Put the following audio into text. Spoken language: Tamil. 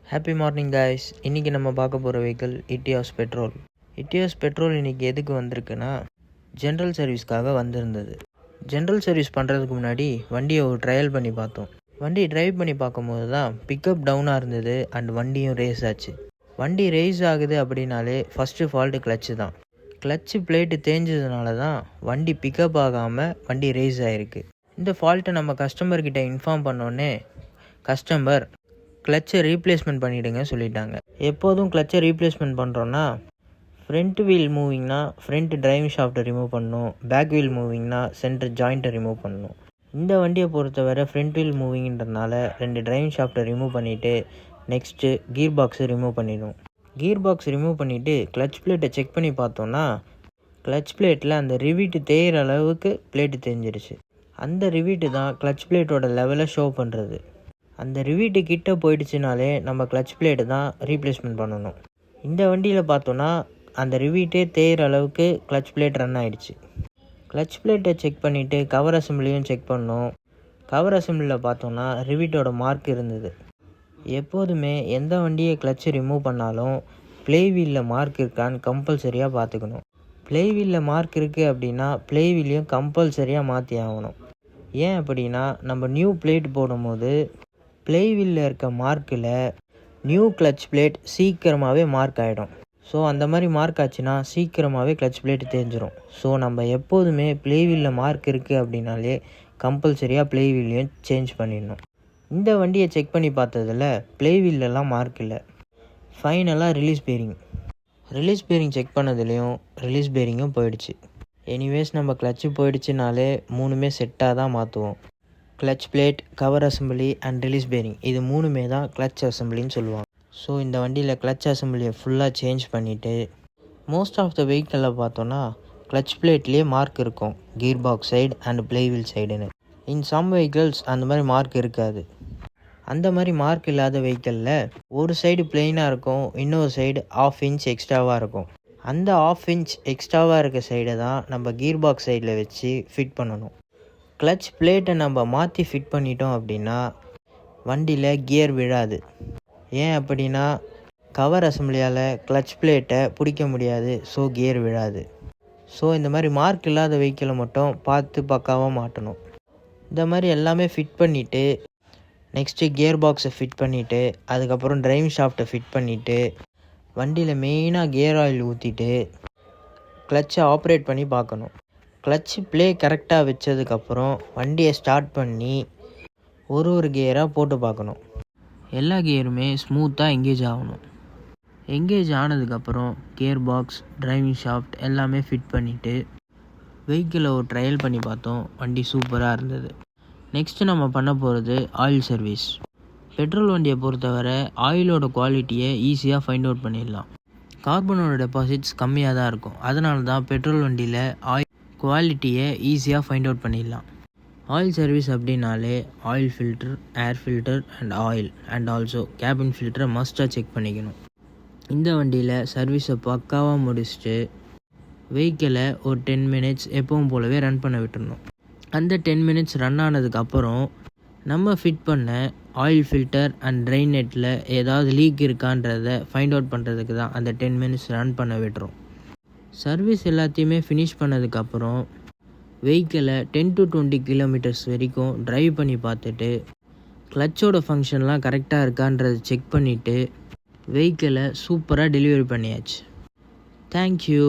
Happy morning guys. இன்றைக்கி நம்ம பார்க்க போகிற vehicle Etios petrol. Etios petrol இன்றைக்கி எதுக்கு வந்திருக்குன்னா, ஜென்ரல் சர்வீஸ்க்காக வந்திருந்தது. ஜென்ரல் சர்வீஸ் பண்ணுறதுக்கு முன்னாடி வண்டியை ஒரு ட்ரையல் பண்ணி பார்த்தோம். வண்டி ட்ரைவ் பண்ணி பார்க்கும்போது தான் பிக்கப் டவுனாக இருந்தது அண்ட் வண்டியும் ரேஸ் ஆச்சு. வண்டி ரேஸ் ஆகுது அப்படின்னாலே ஃபஸ்ட்டு ஃபால்ட்டு கிளச்சு தான். கிளச்சு பிளேட்டு தேஞ்சதுனால தான் வண்டி பிக்கப் ஆகாமல் வண்டி ரேஸ் ஆகிருக்கு. இந்த ஃபால்ட்டை நம்ம கஸ்டமர்கிட்ட இன்ஃபார்ம் பண்ணோன்னே கஸ்டமர் கிளச்சை ரீப்ளேஸ்மெண்ட் பண்ணிவிடுங்க சொல்லிட்டாங்க. எப்போதும் கிளச்சை ரீப்ளேஸ்மெண்ட் பண்ணுறோன்னா, ஃப்ரண்ட் வீல் மூவிங்னா ஃப்ரண்ட் டிரைவிங் ஷாஃப்ட்டை ரிமூவ் பண்ணணும், பேக் வீல் மூவிங்னா சென்டர் ஜாயிண்ட்டை ரிமூவ் பண்ணணும். இந்த வண்டியை பொறுத்தவரை ஃப்ரண்ட் வீல் மூவிங்கிறதுனால 2 டிரைவிங் ஷாஃப்ட்டை ரிமூவ் பண்ணிவிட்டு நெக்ஸ்ட்டு கீர் பாக்ஸை ரிமூவ் பண்ணிடும். கீர் பாக்ஸ் ரிமூவ் பண்ணிவிட்டு கிளச் பிளேட்டை செக் பண்ணி பார்த்தோன்னா, கிளச் பிளேட்டில் அந்த ரிவீட்டு தேயிற அளவுக்கு பிளேட்டு தேஞ்சிருச்சு. அந்த ரிவீட்டு தான் கிளச் பிளேட்டோட லெவலை ஷோ பண்ணுறது. அந்த ரிவீட்டு கிட்ட போயிடுச்சுனாலே நம்ம கிளச் பிளேட்டு தான் ரீப்ளேஸ்மெண்ட் பண்ணணும். இந்த வண்டியில் பார்த்தோன்னா அந்த ரிவீட்டே தேயிற அளவுக்கு கிளச் பிளேட் ரன் ஆகிடுச்சு. கிளச் பிளேட்டை செக் பண்ணிவிட்டு கவர் அசம்பிளியும் செக் பண்ணோம். கவர் அசம்பிளியில் பார்த்தோன்னா ரிவீட்டோட மார்க் இருந்தது. எப்போதுமே எந்த வண்டியை கிளச்சை ரிமூவ் பண்ணாலும் ப்ளே வீலில் மார்க் இருக்கான்னு கம்பல்சரியாக பார்த்துக்கணும். ப்ளே வீலில் மார்க் இருக்குது அப்படின்னா ப்ளே வீலையும் கம்பல்சரியாக மாற்றி ஆகணும். ஏன் அப்படின்னா, நம்ம நியூ பிளேட் போடும்போது ப்ளே வீலில் இருக்க மார்க்கில் நியூ கிளச் பிளேட் சீக்கிரமாகவே மார்க் ஆகிடும். ஸோ அந்த மாதிரி மார்க் ஆச்சுன்னா சீக்கிரமாகவே கிளச் பிளேட் தேஞ்சிரும். ஸோ நம்ம எப்போதுமே ப்ளே வீலில் மார்க் இருக்குது அப்படின்னாலே கம்பல்சரியாக ப்ளே வீலையும் சேஞ்ச் பண்ணிடணும். இந்த வண்டியை செக் பண்ணி பார்த்ததில் ப்ளே வீலெலாம் மார்க் இல்லை. ஃபைனலாக ரிலீஸ் பேரிங் செக் பண்ணதுலேயும் ரிலீஸ் பேரிங்கும் போயிடுச்சு. எனிவேஸ் நம்ம கிளச்சு போயிடுச்சுனாலே 3மே செட்டாக தான் மாற்றுவோம். Clutch plate, cover assembly and release bearing, இது 3மே தான் கிளச் அசம்பிளின்னு சொல்லுவாங்க. ஸோ இந்த வண்டியில் கிளச் அசம்பிளியை ஃபுல்லாக சேஞ்ச் பண்ணிவிட்டு, மோஸ்ட் ஆஃப் த வெஹிக்கிளில் பார்த்தோன்னா கிளச் பிளேட்லேயே மார்க் இருக்கும், gear box side and flywheel சைடுன்னு. இன் சம் வெஹிக்கிள்ஸ் அந்த மாதிரி மார்க் இருக்காது. அந்த மாதிரி மார்க் இல்லாத வெஹிக்கிளில் ஒரு சைடு பிளெயினாக இருக்கும், இன்னொரு சைடு 1/2 இன்ச் எக்ஸ்ட்ராவாக இருக்கும். அந்த 1/2 இன்ச் எக்ஸ்ட்ராவாக இருக்க சைடை தான் நம்ம கீர் பாக்ஸ் சைடில் வச்சு ஃபிட் பண்ணணும். கிளச் பிளேட்டை நம்ம மாற்றி ஃபிட் பண்ணிட்டோம் அப்படின்னா வண்டியில் கியர் விழாது. ஏன் அப்படின்னா, கவர் அசம்பிளியால் கிளச் பிளேட்டை பிடிக்க முடியாது, ஸோ கியர் விழாது. ஸோ இந்த மாதிரி மார்க் இல்லாத வெஹிக்கிளை மட்டும் பார்த்து பக்காவாக மாட்டணும். இந்த மாதிரி எல்லாமே ஃபிட் பண்ணிவிட்டு நெக்ஸ்ட்டு கியர் பாக்ஸை ஃபிட் பண்ணிவிட்டு அதுக்கப்புறம் டிரைவிங் ஷாஃப்ட்டை ஃபிட் பண்ணிவிட்டு வண்டியில் மெயினாக கியர் ஆயில் ஊற்றிட்டு கிளச்சை ஆப்ரேட் பண்ணி பார்க்கணும். கிளச்சு ப்ளே கரெக்டாக வச்சதுக்கப்புறம் வண்டியை ஸ்டார்ட் பண்ணி ஒரு கியராக போட்டு பார்க்கணும். எல்லா கியருமே ஸ்மூத்தாக எங்கேஜ் ஆகணும். எங்கேஜ் ஆனதுக்கப்புறம் கியர் பாக்ஸ், டிரைவிங் ஷாஃப்ட் எல்லாமே ஃபிட் பண்ணிவிட்டு வெஹிக்கிளை ஒரு ட்ரையல் பண்ணி பார்த்தோம். வண்டி சூப்பராக இருந்தது. நெக்ஸ்ட்டு நம்ம பண்ண போகிறது ஆயில் சர்வீஸ். பெட்ரோல் வண்டியை பொறுத்தவரை ஆயிலோட குவாலிட்டியை ஈஸியாக ஃபைண்ட் அவுட் பண்ணிடலாம். கார்பனோட டெபாசிட்ஸ் கம்மியாக தான் இருக்கும். அதனால தான் பெட்ரோல் வண்டியில் ஆயில் குவாலிட்டியை ஈஸியாக ஃபைண்ட் அவுட் பண்ணிடலாம். ஆயில் சர்வீஸ் அப்படின்னாலே oil filter, air filter and oil and also cabin ஃபில்டரை மஸ்ட்டாக செக் பண்ணிக்கணும். இந்த வண்டியில் சர்வீஸை பக்காவாக முடிச்சுட்டு வெஹிக்கிளை ஒரு 10 மினிட்ஸ் எப்பவும் போலவே ரன் பண்ண விட்டுடணும். அந்த 10 மினிட்ஸ் ரன் ஆனதுக்கப்புறம் நம்ம ஃபிட் பண்ண ஆயில் ஃபில்டர் அண்ட் ட்ரெயின் நெட்டில் ஏதாவது லீக் இருக்கான்றதை ஃபைண்ட் அவுட் பண்ணுறதுக்கு தான் அந்த 10 மினிட்ஸ் ரன் பண்ண விட்டுரும். சர்வீஸ் எல்லாத்தையுமே ஃபினிஷ் பண்ணதுக்கப்புறம் வெஹிக்கிளை 10 to 20 கிலோமீட்டர்ஸ் வரைக்கும் ட்ரைவ் பண்ணி பார்த்துட்டு கிளச்சோட ஃபங்க்ஷன்லாம் கரெக்டாக இருக்கான்றதை செக் பண்ணிவிட்டு வெஹிக்கிளை சூப்பராக டெலிவரி பண்ணியாச்சு. தேங்க்யூ.